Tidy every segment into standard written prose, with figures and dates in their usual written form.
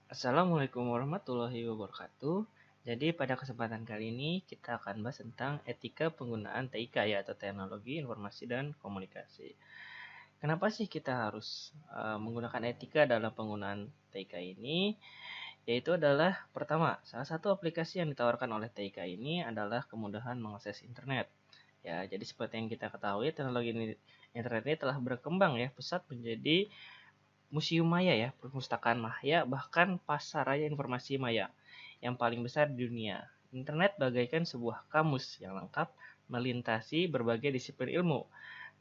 Assalamualaikum warahmatullahi wabarakatuh. Jadi pada kesempatan kali ini kita akan bahas tentang etika penggunaan TIK ya atau teknologi informasi dan komunikasi. Kenapa sih kita harus menggunakan etika dalam penggunaan TIK ini? Yaitu adalah pertama, salah satu aplikasi yang ditawarkan oleh TIK ini adalah kemudahan mengakses internet. Ya, jadi seperti yang kita ketahui, teknologi internet ini telah berkembang ya pesat menjadi Museum Maya ya, perpustakaan Maya, bahkan pasar raya informasi Maya yang paling besar di dunia. Internet bagaikan sebuah kamus yang lengkap melintasi berbagai disiplin ilmu,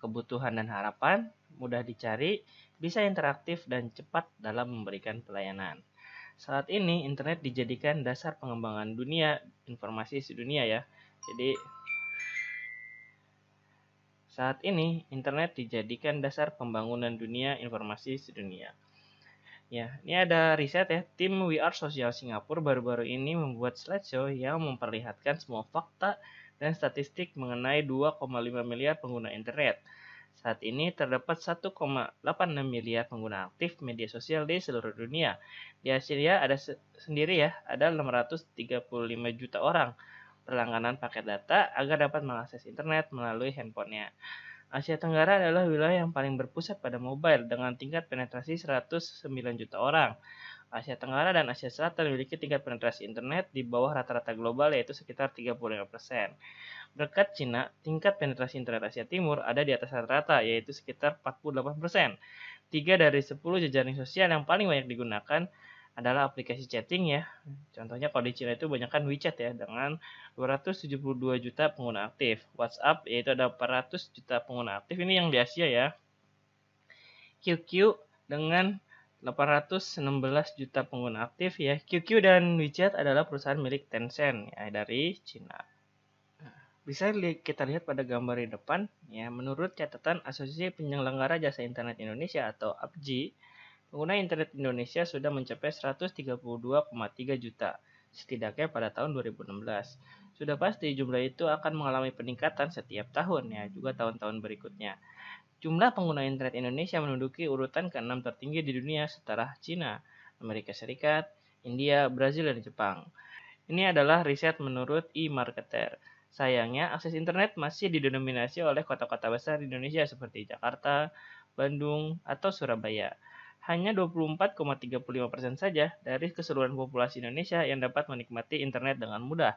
kebutuhan dan harapan, mudah dicari, bisa interaktif dan cepat dalam memberikan pelayanan. Saat ini internet dijadikan dasar pengembangan dunia informasi sedunia ya. Jadi saat ini internet dijadikan dasar pembangunan dunia informasi sedunia. Ya, ini ada riset ya. Tim We Are Social Singapura baru-baru ini membuat slideshow yang memperlihatkan semua fakta dan statistik mengenai 2,5 miliar pengguna internet. Saat ini terdapat 1,86 miliar pengguna aktif media sosial di seluruh dunia. Di Asia ada sendiri ya, ada 635 juta orang berlangganan paket data agar dapat mengakses internet melalui handphonenya. Asia Tenggara adalah wilayah yang paling berpusat pada mobile dengan tingkat penetrasi 109 juta orang. Asia Tenggara dan Asia Selatan memiliki tingkat penetrasi internet di bawah rata-rata global yaitu sekitar 35%. Berkat Cina, tingkat penetrasi internet Asia Timur ada di atas rata-rata yaitu sekitar 48%. 3 dari 10 jejaring sosial yang paling banyak digunakan adalah aplikasi chatting ya. Contohnya kalau di Cina itu banyakkan WeChat ya dengan 272 juta pengguna aktif. WhatsApp yaitu ada 400 juta pengguna aktif, ini yang di Asia ya. QQ dengan 816 juta pengguna aktif ya. QQ dan WeChat adalah perusahaan milik Tencent ya dari Cina. Bisa kita lihat pada gambar di depan ya, menurut catatan Asosiasi Penyelenggara Jasa Internet Indonesia atau APJI, pengguna internet Indonesia sudah mencapai 132,3 juta, setidaknya pada tahun 2016. Sudah pasti jumlah itu akan mengalami peningkatan setiap tahun ya, juga tahun-tahun berikutnya. Jumlah pengguna internet Indonesia menduduki urutan ke-6 tertinggi di dunia setelah Cina, Amerika Serikat, India, Brazil, dan Jepang. Ini adalah riset menurut eMarketer. Sayangnya, akses internet masih didominasi oleh kota-kota besar di Indonesia seperti Jakarta, Bandung, atau Surabaya. Hanya 24,35% saja dari keseluruhan populasi Indonesia yang dapat menikmati internet dengan mudah.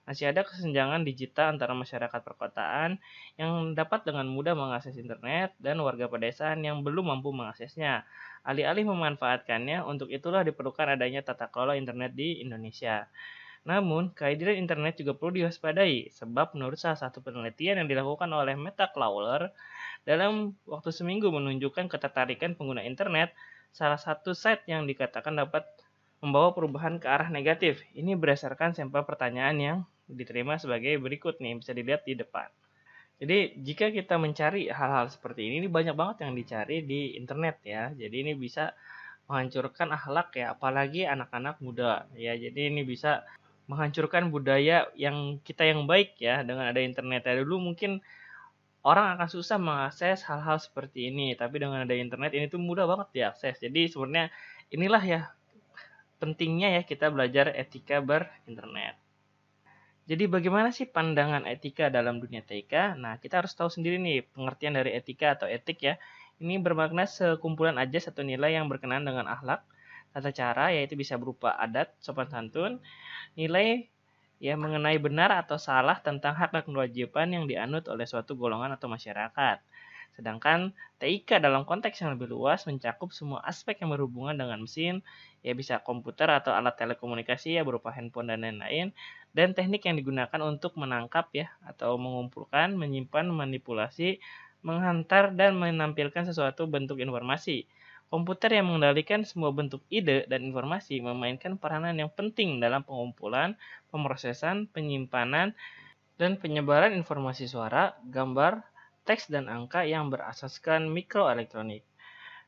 Masih ada kesenjangan digital antara masyarakat perkotaan yang dapat dengan mudah mengakses internet dan warga pedesaan yang belum mampu mengaksesnya. Alih-alih memanfaatkannya, untuk itulah diperlukan adanya tata kelola internet di Indonesia. Namun, kehadiran internet juga perlu diwaspadai, sebab menurut salah satu penelitian yang dilakukan oleh Meta Crawler, dalam waktu seminggu menunjukkan ketertarikan pengguna internet, salah satu site yang dikatakan dapat membawa perubahan ke arah negatif. Ini berdasarkan sampel pertanyaan yang diterima sebagai berikut nih, bisa dilihat di depan. Jadi, jika kita mencari hal-hal seperti ini banyak banget yang dicari di internet ya. Jadi ini bisa menghancurkan akhlak ya, apalagi anak-anak muda ya. Jadi ini bisa menghancurkan budaya yang kita yang baik ya dengan ada internet. Ya dulu mungkin orang akan susah mengakses hal-hal seperti ini, tapi dengan ada internet ini tuh mudah banget diakses. Jadi sebenarnya inilah ya pentingnya ya kita belajar etika berinternet. Jadi bagaimana sih pandangan etika dalam dunia TIK? Nah, kita harus tahu sendiri nih pengertian dari etika atau etik ya. Ini bermakna sekumpulan ajas atau nilai yang berkenaan dengan akhlak, tata cara yaitu bisa berupa adat, sopan santun, nilai ya mengenai benar atau salah tentang hak dan kewajiban yang dianut oleh suatu golongan atau masyarakat. Sedangkan TIK dalam konteks yang lebih luas mencakup semua aspek yang berhubungan dengan mesin, ya bisa komputer atau alat telekomunikasi ya berupa handphone dan lain-lain, dan teknik yang digunakan untuk menangkap ya atau mengumpulkan, menyimpan, manipulasi, menghantar dan menampilkan sesuatu bentuk informasi. Komputer yang mengendalikan semua bentuk ide dan informasi memainkan peranan yang penting dalam pengumpulan, pemrosesan, penyimpanan, dan penyebaran informasi suara, gambar, teks, dan angka yang berasaskan mikroelektronik.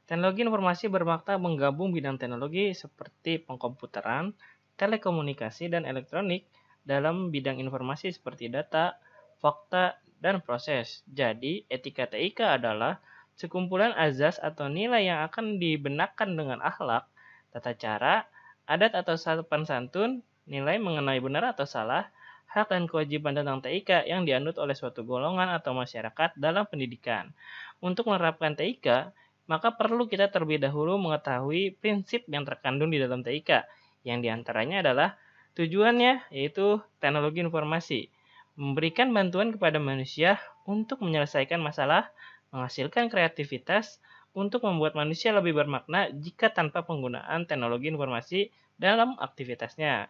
Teknologi informasi bermakna menggabung bidang teknologi seperti pengkomputeran, telekomunikasi, dan elektronik dalam bidang informasi seperti data, fakta, dan proses. Jadi, etika TIK adalah sekumpulan azas atau nilai yang akan dibenarkan dengan akhlak, tata cara, adat atau sopan santun, nilai mengenai benar atau salah, hak dan kewajiban tentang TIK yang dianut oleh suatu golongan atau masyarakat dalam pendidikan. Untuk menerapkan TIK, maka perlu kita terlebih dahulu mengetahui prinsip yang terkandung di dalam TIK, yang diantaranya adalah tujuannya yaitu teknologi informasi, memberikan bantuan kepada manusia untuk menyelesaikan masalah, menghasilkan kreativitas, untuk membuat manusia lebih bermakna jika tanpa penggunaan teknologi informasi dalam aktivitasnya.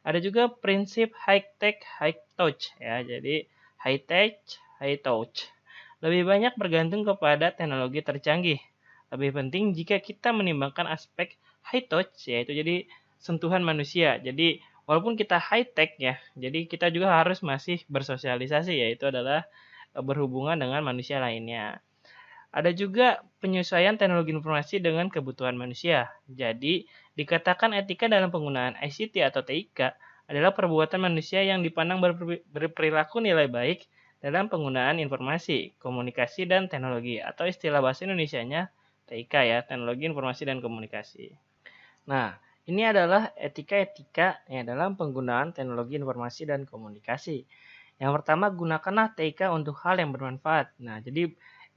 Ada juga prinsip high tech, high touch ya. Jadi high tech, high touch. Lebih banyak bergantung kepada teknologi tercanggih. Lebih penting jika kita menimbangkan aspek high touch yaitu jadi sentuhan manusia. Jadi walaupun kita high tech ya, jadi kita juga harus masih bersosialisasi yaitu adalah berhubungan dengan manusia lainnya. Ada juga penyesuaian teknologi informasi dengan kebutuhan manusia. Jadi, dikatakan etika dalam penggunaan ICT atau TIK adalah perbuatan manusia yang dipandang berperilaku nilai baik dalam penggunaan informasi, komunikasi, dan teknologi. Atau istilah bahasa Indonesianya TIK ya, teknologi informasi dan komunikasi. Nah, ini adalah etika-etika yang dalam penggunaan teknologi informasi dan komunikasi. Yang pertama, gunakanlah TIK untuk hal yang bermanfaat. Nah, jadi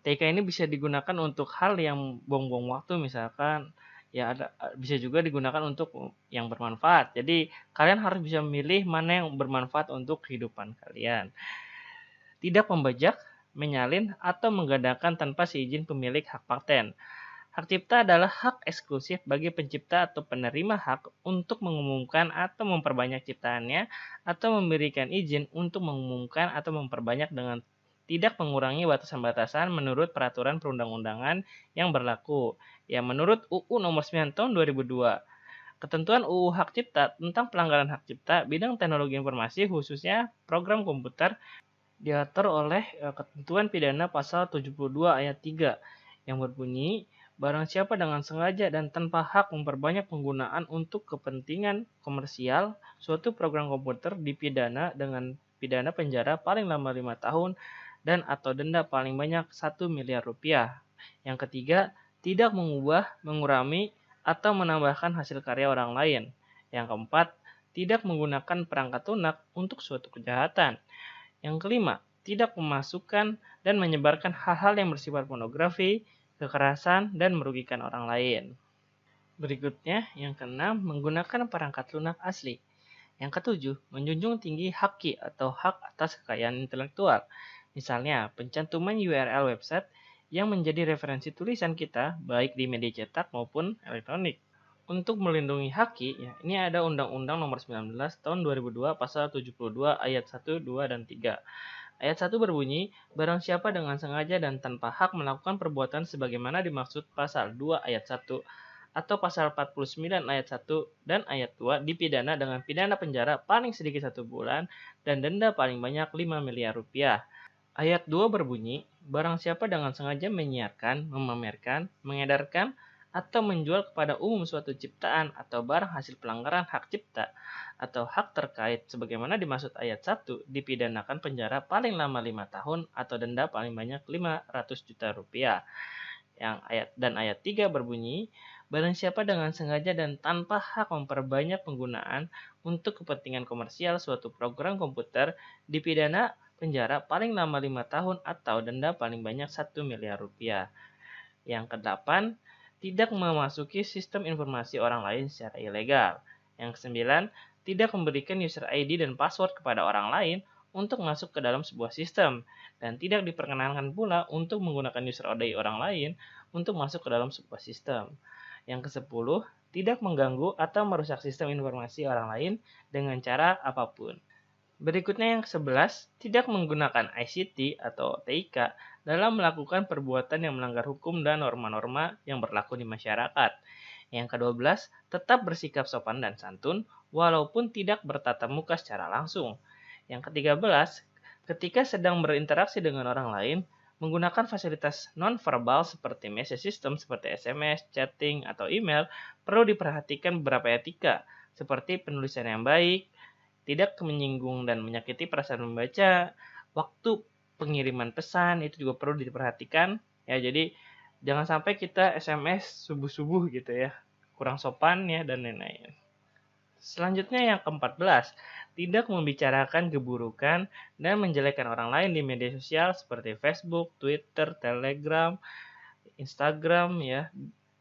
TIK ini bisa digunakan untuk hal yang buang-buang waktu, misalkan ya bisa juga digunakan untuk yang bermanfaat. Jadi kalian harus bisa memilih mana yang bermanfaat untuk kehidupan kalian. Tidak membajak, menyalin, atau menggandakan tanpa seizin pemilik hak paten. Hak cipta adalah hak eksklusif bagi pencipta atau penerima hak untuk mengumumkan atau memperbanyak ciptaannya atau memberikan izin untuk mengumumkan atau memperbanyak dengan tidak mengurangi batasan-batasan menurut peraturan perundang-undangan yang berlaku. Ya, menurut UU Nomor 9 Tahun 2002, ketentuan UU Hak Cipta tentang pelanggaran hak cipta bidang teknologi informasi khususnya program komputer diatur oleh ketentuan pidana pasal 72 ayat 3 yang berbunyi barang siapa dengan sengaja dan tanpa hak memperbanyak penggunaan untuk kepentingan komersial suatu program komputer dipidana dengan pidana penjara paling lama 5 tahun dan atau denda paling banyak 1 miliar rupiah. Yang ketiga, tidak mengubah, mengurangi, atau menambahkan hasil karya orang lain. Yang keempat, tidak menggunakan perangkat lunak untuk suatu kejahatan. Yang kelima, tidak memasukkan dan menyebarkan hal-hal yang bersifat pornografi, kekerasan, dan merugikan orang lain. Berikutnya, yang keenam, menggunakan perangkat lunak asli. Yang ketujuh, menjunjung tinggi haki atau hak atas kekayaan intelektual. Misalnya, pencantuman URL website yang menjadi referensi tulisan kita, baik di media cetak maupun elektronik. Untuk melindungi haki, ya, ini ada Undang-Undang Nomor 19 Tahun 2002 Pasal 72 Ayat 1, 2, dan 3. Ayat 1 berbunyi, barang siapa dengan sengaja dan tanpa hak melakukan perbuatan sebagaimana dimaksud pasal 2 ayat 1 atau pasal 49 ayat 1 dan ayat 2 dipidana dengan pidana penjara paling sedikit 1 bulan dan denda paling banyak 5 miliar rupiah. Ayat 2 berbunyi, barang siapa dengan sengaja menyiarkan, memamerkan, mengedarkan, atau menjual kepada umum suatu ciptaan atau barang hasil pelanggaran hak cipta atau hak terkait sebagaimana dimaksud ayat 1 dipidanakan penjara paling lama 5 tahun atau denda paling banyak 500 juta rupiah. Ayat 3 berbunyi, barang siapa dengan sengaja dan tanpa hak memperbanyak penggunaan untuk kepentingan komersial suatu program komputer dipidana penjara paling lama 5 tahun atau denda paling banyak 1 miliar rupiah. Yang kedelapan, tidak memasuki sistem informasi orang lain secara ilegal. Yang kesembilan, tidak memberikan user ID dan password kepada orang lain untuk masuk ke dalam sebuah sistem. Dan tidak diperkenankan pula untuk menggunakan user ID orang lain untuk masuk ke dalam sebuah sistem. Yang kesepuluh, tidak mengganggu atau merusak sistem informasi orang lain dengan cara apapun. Berikutnya yang ke-11, tidak menggunakan ICT atau TIK dalam melakukan perbuatan yang melanggar hukum dan norma-norma yang berlaku di masyarakat. Yang ke-12, tetap bersikap sopan dan santun walaupun tidak bertatap muka secara langsung. Yang ke-13, ketika sedang berinteraksi dengan orang lain, menggunakan fasilitas non-verbal seperti message system seperti SMS, chatting, atau email perlu diperhatikan beberapa etika seperti penulisan yang baik, tidak menyinggung dan menyakiti perasaan membaca, waktu pengiriman pesan itu juga perlu diperhatikan ya. Jadi jangan sampai kita SMS subuh-subuh gitu ya, kurang sopan ya dan lain-lain. Selanjutnya yang ke-14, tidak membicarakan keburukan dan menjelekkan orang lain di media sosial seperti Facebook, Twitter, Telegram, Instagram ya,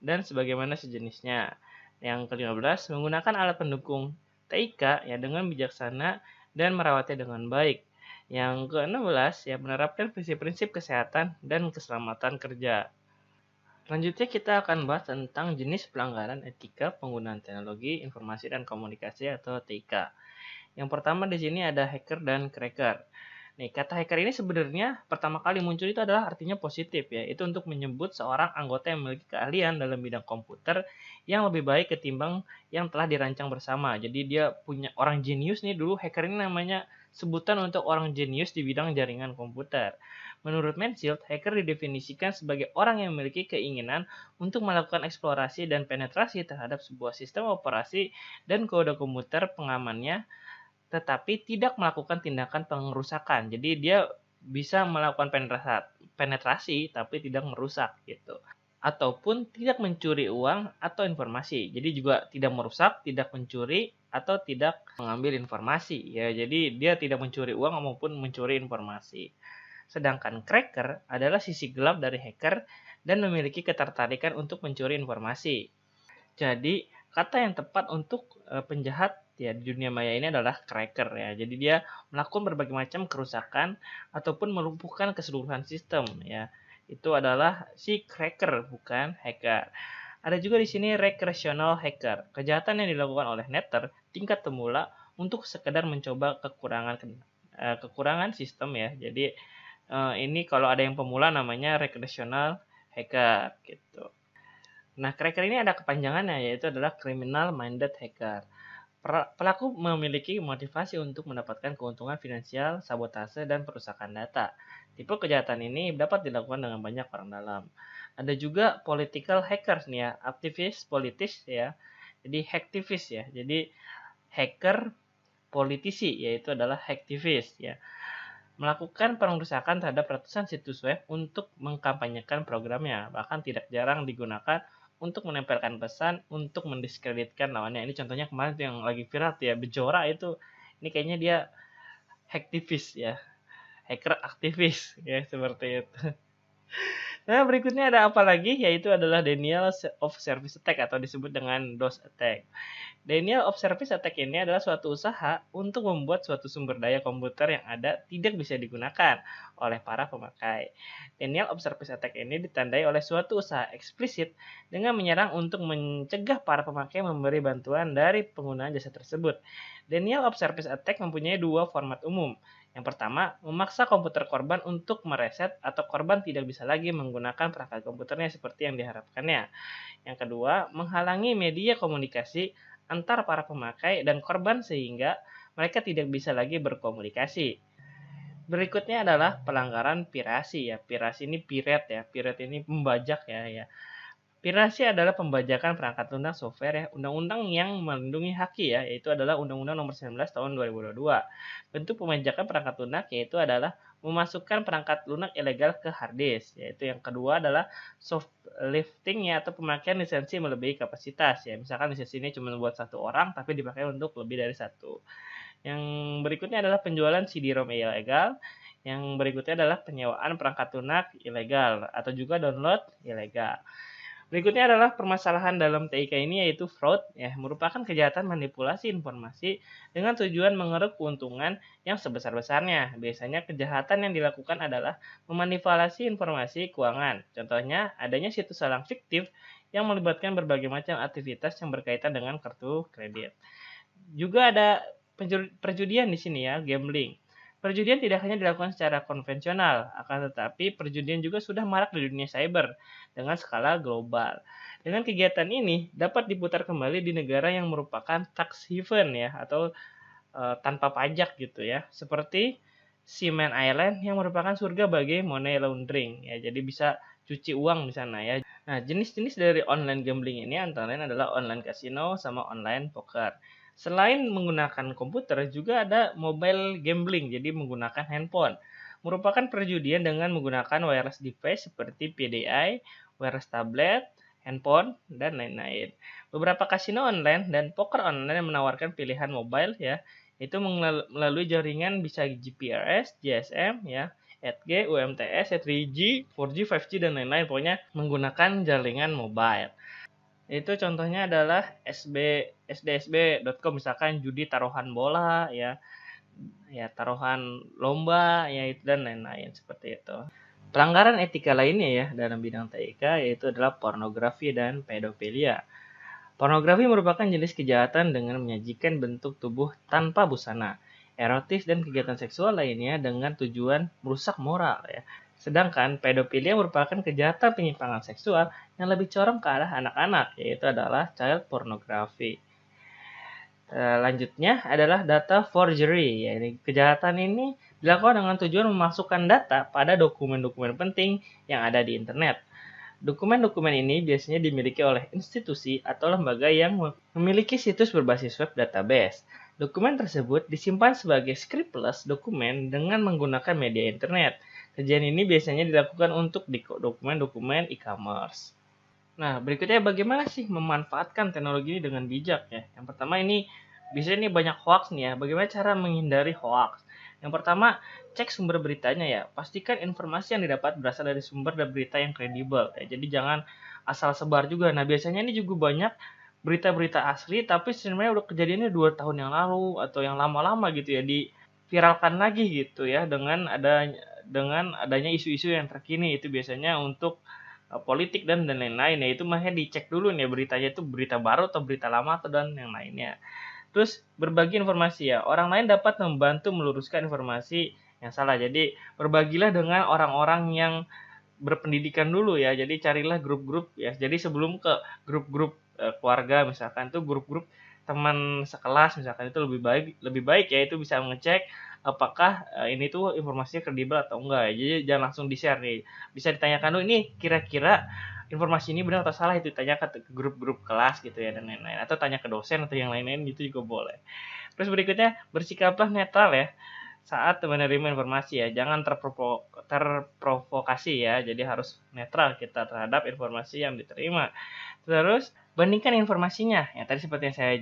dan sebagaimana sejenisnya. Yang ke-15, menggunakan alat pendukung TIK ya dengan bijaksana dan merawatnya dengan baik. Yang ke-16, ya menerapkan prinsip-prinsip kesehatan dan keselamatan kerja. Selanjutnya kita akan bahas tentang jenis pelanggaran etika penggunaan teknologi informasi dan komunikasi atau TIK. Yang pertama di sini ada hacker dan cracker. Nih, kata hacker ini sebenarnya pertama kali muncul itu adalah artinya positif ya. Itu untuk menyebut seorang anggota yang memiliki keahlian dalam bidang komputer yang lebih baik ketimbang yang telah dirancang bersama. Jadi dia punya orang jenius nih, dulu hacker ini namanya sebutan untuk orang jenius di bidang jaringan komputer. Menurut Mansfield, hacker didefinisikan sebagai orang yang memiliki keinginan untuk melakukan eksplorasi dan penetrasi terhadap sebuah sistem operasi dan kode komputer pengamannya, tetapi tidak melakukan tindakan pengerusakan. Jadi dia bisa melakukan penetrasi tapi tidak merusak gitu. Ataupun tidak mencuri uang atau informasi. Jadi juga tidak merusak, tidak mencuri atau tidak mengambil informasi ya. Jadi dia tidak mencuri uang maupun mencuri informasi. Sedangkan cracker adalah sisi gelap dari hacker dan memiliki ketertarikan untuk mencuri informasi. Jadi, kata yang tepat untuk penjahat ya di dunia maya ini adalah cracker ya. Jadi dia melakukan berbagai macam kerusakan ataupun melumpuhkan keseluruhan sistem ya. Itu adalah si cracker bukan hacker. Ada juga di sini recreational hacker. Kejahatan yang dilakukan oleh netter tingkat temula untuk sekedar mencoba kekurangan sistem ya. Jadi ini kalau ada yang pemula namanya recreational hacker gitu. Nah, cracker ini ada kepanjangannya yaitu adalah criminal minded hacker. Pelaku memiliki motivasi untuk mendapatkan keuntungan finansial, sabotase, dan perusakan data. Tipe kejahatan ini dapat dilakukan dengan banyak orang dalam. Ada juga political hackers nih ya, aktivis politis ya. Jadi hacktivis ya. Jadi hacker politisi yaitu adalah hacktivis ya. Melakukan pengerusakan terhadap ratusan situs web untuk mengkampanyekan programnya, bahkan tidak jarang digunakan untuk menempelkan pesan untuk mendiskreditkan lawannya. Ini contohnya kemarin yang lagi viral ya, Bejora itu. Ini kayaknya dia hacktivis ya, hacker aktivis ya seperti itu. Nah, berikutnya ada apa lagi? Yaitu adalah denial of service attack atau disebut dengan DOS attack. Denial of service attack ini adalah suatu usaha untuk membuat suatu sumber daya komputer yang ada tidak bisa digunakan oleh para pemakai. Denial of service attack ini ditandai oleh suatu usaha eksplisit dengan menyerang untuk mencegah para pemakai memberi bantuan dari penggunaan jasa tersebut. Denial of service attack mempunyai dua format umum. Yang pertama, memaksa komputer korban untuk mereset atau korban tidak bisa lagi menggunakan perangkat komputernya seperti yang diharapkannya. Yang kedua, menghalangi media komunikasi antar para pemakai dan korban sehingga mereka tidak bisa lagi berkomunikasi. Berikutnya adalah pelanggaran pirasi ya. Pirasi ini pirate ya. Pirate ini pembajak ya. Pirasi adalah pembajakan perangkat lunak software ya, undang-undang yang melindungi haki ya, yaitu adalah Undang-Undang Nomor 19 Tahun 2022. Bentuk pembajakan perangkat lunak yaitu adalah memasukkan perangkat lunak ilegal ke hard disk, yaitu yang kedua adalah soft lifting ya atau pemakaian lisensi melebihi kapasitas ya. Misalkan lisensi ini cuma buat satu orang tapi dipakai untuk lebih dari satu. Yang berikutnya adalah penjualan CD-ROM ilegal. Yang berikutnya adalah penyewaan perangkat lunak ilegal atau juga download ilegal. Berikutnya adalah permasalahan dalam TIK ini yaitu fraud ya, merupakan kejahatan manipulasi informasi dengan tujuan mengeruk keuntungan yang sebesar-besarnya. Biasanya kejahatan yang dilakukan adalah memanipulasi informasi keuangan. Contohnya adanya situs salang fiktif yang melibatkan berbagai macam aktivitas yang berkaitan dengan kartu kredit. Juga ada perjudian di sini ya, gambling. Perjudian tidak hanya dilakukan secara konvensional, akan tetapi perjudian juga sudah marak di dunia cyber dengan skala global. Dengan kegiatan ini dapat diputar kembali di negara yang merupakan tax haven ya atau tanpa pajak gitu ya, seperti Cayman Island yang merupakan surga bagi money laundering ya. Jadi bisa cuci uang di sana ya. Nah, jenis-jenis dari online gambling ini antara lain adalah online casino sama online poker. Selain menggunakan komputer, juga ada mobile gambling, jadi menggunakan handphone. Merupakan perjudian dengan menggunakan wireless device seperti PDI, wireless tablet, handphone, dan lain-lain. Beberapa kasino online dan poker online menawarkan pilihan mobile ya, itu melalui jaringan bisa GPRS, GSM ya, 8G, UMTS, 3G, 4G, 5G dan lain-lain, pokoknya menggunakan jaringan mobile. Itu contohnya adalah sdsb.com, misalkan judi taruhan bola ya, taruhan lomba ya, dan lain-lain seperti itu. Pelanggaran etika lainnya ya dalam bidang TIK yaitu adalah pornografi dan pedofilia. Pornografi merupakan jenis kejahatan dengan menyajikan bentuk tubuh tanpa busana, erotis dan kegiatan seksual lainnya dengan tujuan merusak moral ya. Sedangkan pedofilia merupakan kejahatan penyimpangan seksual yang lebih condong ke arah anak-anak, yaitu adalah child pornography. Lanjutnya adalah data forgery, yaitu kejahatan ini dilakukan dengan tujuan memasukkan data pada dokumen-dokumen penting yang ada di internet. Dokumen-dokumen ini biasanya dimiliki oleh institusi atau lembaga yang memiliki situs berbasis web database. Dokumen tersebut disimpan sebagai scriptless dokumen dengan menggunakan media internet. Kerjaan ini biasanya dilakukan untuk dokumen-dokumen e-commerce. Nah, berikutnya bagaimana sih memanfaatkan teknologi ini dengan bijak ya? Yang pertama ini biasanya ini banyak hoax nih ya. Bagaimana cara menghindari hoax? Yang pertama, cek sumber beritanya ya. Pastikan informasi yang didapat berasal dari sumber dan berita yang kredibel ya. Jadi jangan asal sebar juga. Nah, biasanya ini juga banyak berita-berita asli tapi sebenarnya udah kejadiannya 2 tahun yang lalu atau yang lama-lama gitu ya, diviralkan lagi gitu ya dengan adanya isu-isu yang terkini. Itu biasanya untuk politik dan lain-lain ya, itu makanya dicek dulu nih beritanya itu berita baru atau berita lama atau dan yang lainnya. Terus berbagi informasi ya, orang lain dapat membantu meluruskan informasi yang salah. Jadi berbagilah dengan orang-orang yang berpendidikan dulu ya. Jadi carilah grup-grup ya. Jadi sebelum ke grup-grup keluarga misalkan, tuh grup-grup teman sekelas misalkan, itu lebih baik ya, itu bisa mengecek apakah ini tuh informasinya kredibel atau enggak ya. Jadi jangan langsung di-share nih. Bisa ditanyakan dulu, ini kira-kira informasi ini benar atau salah, itu tanyakan ke grup-grup kelas gitu ya dan lain-lain, atau tanya ke dosen atau yang lain-lain gitu juga boleh. Terus berikutnya, bersikaplah netral ya saat menerima informasi ya, jangan terprovokasi ya, jadi harus netral kita terhadap informasi yang diterima. Terus bandingkan informasinya ya, tadi seperti yang saya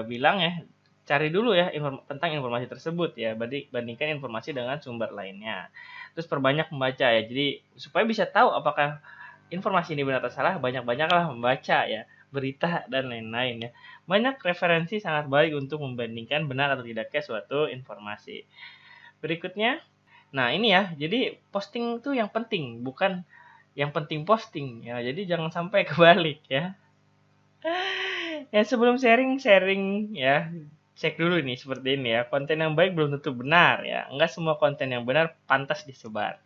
bilang ya, cari dulu ya tentang informasi tersebut ya, bandingkan informasi dengan sumber lainnya. Terus perbanyak membaca ya, jadi supaya bisa tahu apakah informasi ini benar atau salah, banyak-banyaklah membaca ya berita dan lain-lain ya. Banyak referensi sangat baik untuk membandingkan benar atau tidaknya suatu informasi. Berikutnya, nah ini ya, jadi posting itu yang penting, bukan yang penting posting ya. Jadi jangan sampai kebalik ya. Ya sebelum sharing ya, cek dulu nih seperti ini ya. Konten yang baik belum tentu benar ya. Enggak semua konten yang benar pantas disebar.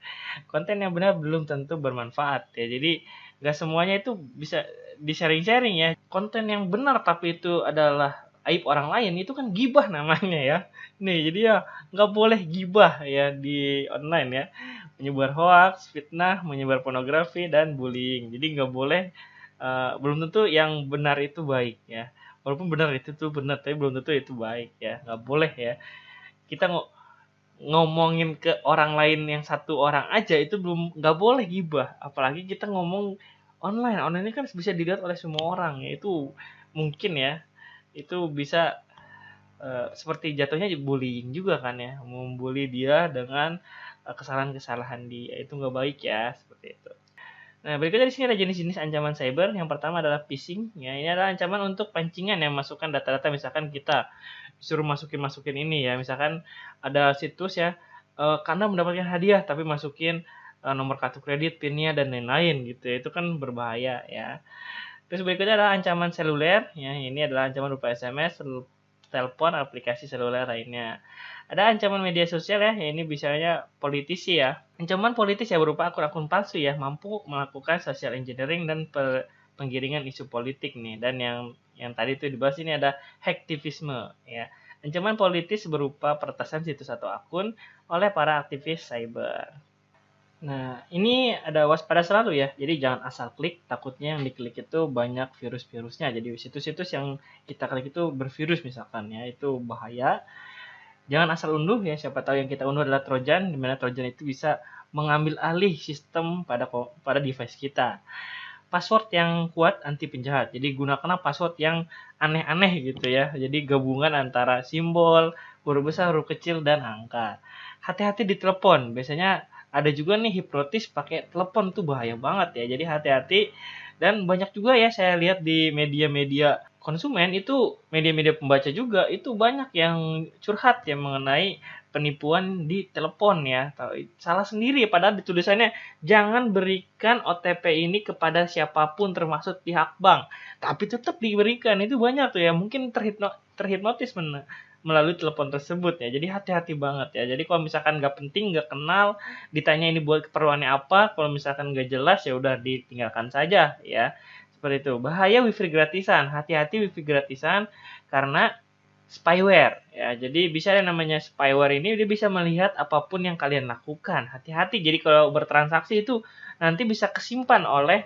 Konten yang benar belum tentu bermanfaat ya. Jadi enggak semuanya itu bisa di-sharing-sharing ya. Konten yang benar tapi itu adalah aib orang lain, itu kan gibah namanya ya. Nih, jadi ya nggak boleh gibah ya di online ya. Menyebar hoax, fitnah, menyebar pornografi, dan bullying. Jadi nggak boleh, belum tentu yang benar itu baik ya. Walaupun benar itu tuh benar, tapi belum tentu itu baik ya. Nggak boleh ya. Kita ngomongin ke orang lain yang satu orang aja itu belum, nggak boleh gibah. Apalagi kita ngomong online. Online ini kan bisa dilihat oleh semua orang ya. Itu mungkin ya, itu bisa seperti jatuhnya bullying juga kan ya, membuli dia dengan kesalahan-kesalahan dia, itu nggak baik ya, seperti itu. Nah, berikutnya di sini ada jenis-jenis ancaman cyber. Yang pertama adalah phishing ya, ini adalah ancaman untuk pancingan yang masukkan data-data, misalkan kita disuruh masukin ini ya, misalkan ada situs ya, karena mendapatkan hadiah tapi masukin nomor kartu kredit, PIN-nya dan lain-lain gitu ya, itu kan berbahaya ya. Terus berikutnya adalah ancaman seluler ya, ini adalah ancaman berupa SMS, telepon, aplikasi seluler lainnya. Ada ancaman media sosial ya, ini biasanya politisi ya. Ancaman politis ya berupa akun-akun palsu ya, mampu melakukan social engineering dan penggiringan isu politik nih. Dan yang tadi itu dibahas ini ada hacktivisme ya. Ancaman politis berupa peretasan situs atau akun oleh para aktivis cyber. Nah, ini ada waspada selalu ya. Jadi jangan asal klik, takutnya yang diklik itu banyak virus-virusnya. Jadi situs-situs yang kita klik itu bervirus misalkan ya, itu bahaya. Jangan asal unduh ya, siapa tahu yang kita unduh adalah Trojan, di mana Trojan itu bisa mengambil alih sistem pada device kita. password yang kuat anti penjahat. Jadi gunakanlah password yang aneh-aneh gitu ya. Jadi gabungan antara simbol, huruf besar, huruf kecil, dan angka. Hati-hati di telepon. Biasanya ada juga nih hipnotis pakai telepon, tuh bahaya banget ya. Jadi hati-hati. Dan banyak juga ya saya lihat di media-media konsumen itu, media-media pembaca juga itu banyak yang curhat ya mengenai penipuan di telepon ya. Salah sendiri padahal di tulisannya jangan berikan OTP ini kepada siapapun termasuk pihak bank. Tapi tetap diberikan. Itu banyak tuh ya. Mungkin terhipnotis melalui telepon tersebut ya. Jadi hati-hati banget ya. Jadi kalau misalkan nggak penting, nggak kenal, ditanya ini buat keperluannya apa, kalau misalkan nggak jelas ya udah ditinggalkan saja ya. Seperti itu. Bahaya wifi gratisan. Hati-hati wifi gratisan karena spyware ya. Jadi bisa yang namanya spyware ini dia bisa melihat apapun yang kalian lakukan. Hati-hati. Jadi kalau bertransaksi itu nanti bisa kesimpan oleh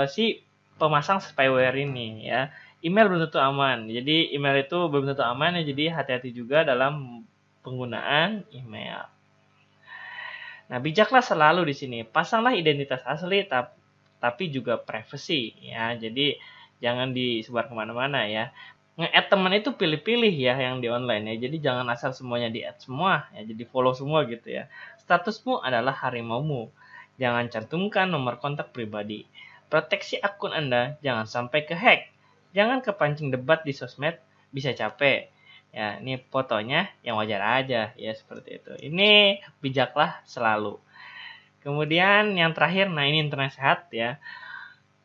si pemasang spyware ini ya. Email belum tentu aman. Jadi email itu belum tentu aman ya. Jadi hati-hati juga dalam penggunaan email. Nah, bijaklah selalu di sini. Pasanglah identitas asli tapi juga privacy ya. Jadi jangan disebar kemana-mana ya. Nge-add teman itu pilih-pilih ya yang di online ya. Jadi jangan asal semuanya di-add semua ya. Jadi follow semua gitu ya. Statusmu adalah harimaumu. Jangan cantumkan nomor kontak pribadi. Proteksi akun Anda jangan sampai ke-hack. Jangan kepancing debat di sosmed, bisa capek. Ya, ini fotonya yang wajar aja ya seperti itu. Ini bijaklah selalu. Kemudian yang terakhir, nah ini internet sehat ya.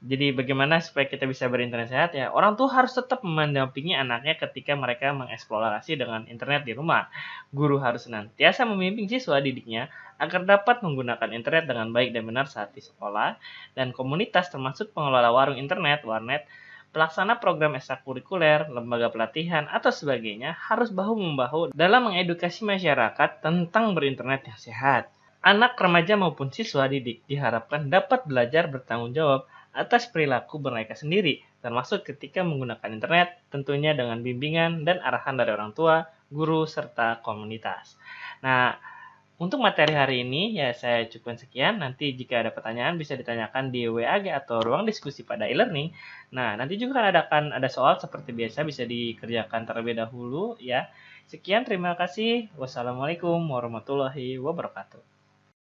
Jadi bagaimana supaya kita bisa berinternet sehat ya? Orang tua harus tetap mendampingi anaknya ketika mereka mengeksplorasi dengan internet di rumah. Guru harus senantiasa membimbing siswa didiknya agar dapat menggunakan internet dengan baik dan benar saat di sekolah. Dan komunitas termasuk pengelola warung internet, warnet, pelaksana program ekstrakurikuler, lembaga pelatihan, atau sebagainya harus bahu-membahu dalam mengedukasi masyarakat tentang berinternet yang sehat. Anak, remaja maupun siswa didik diharapkan dapat belajar bertanggung jawab atas perilaku mereka sendiri, termasuk ketika menggunakan internet, tentunya dengan bimbingan dan arahan dari orang tua, guru, serta komunitas. Nah, untuk materi hari ini ya saya cukupkan sekian. Nanti jika ada pertanyaan bisa ditanyakan di WAG atau ruang diskusi pada e-learning. Nah, nanti juga akan ada soal seperti biasa bisa dikerjakan terlebih dahulu ya. Sekian, terima kasih. Wassalamualaikum warahmatullahi wabarakatuh.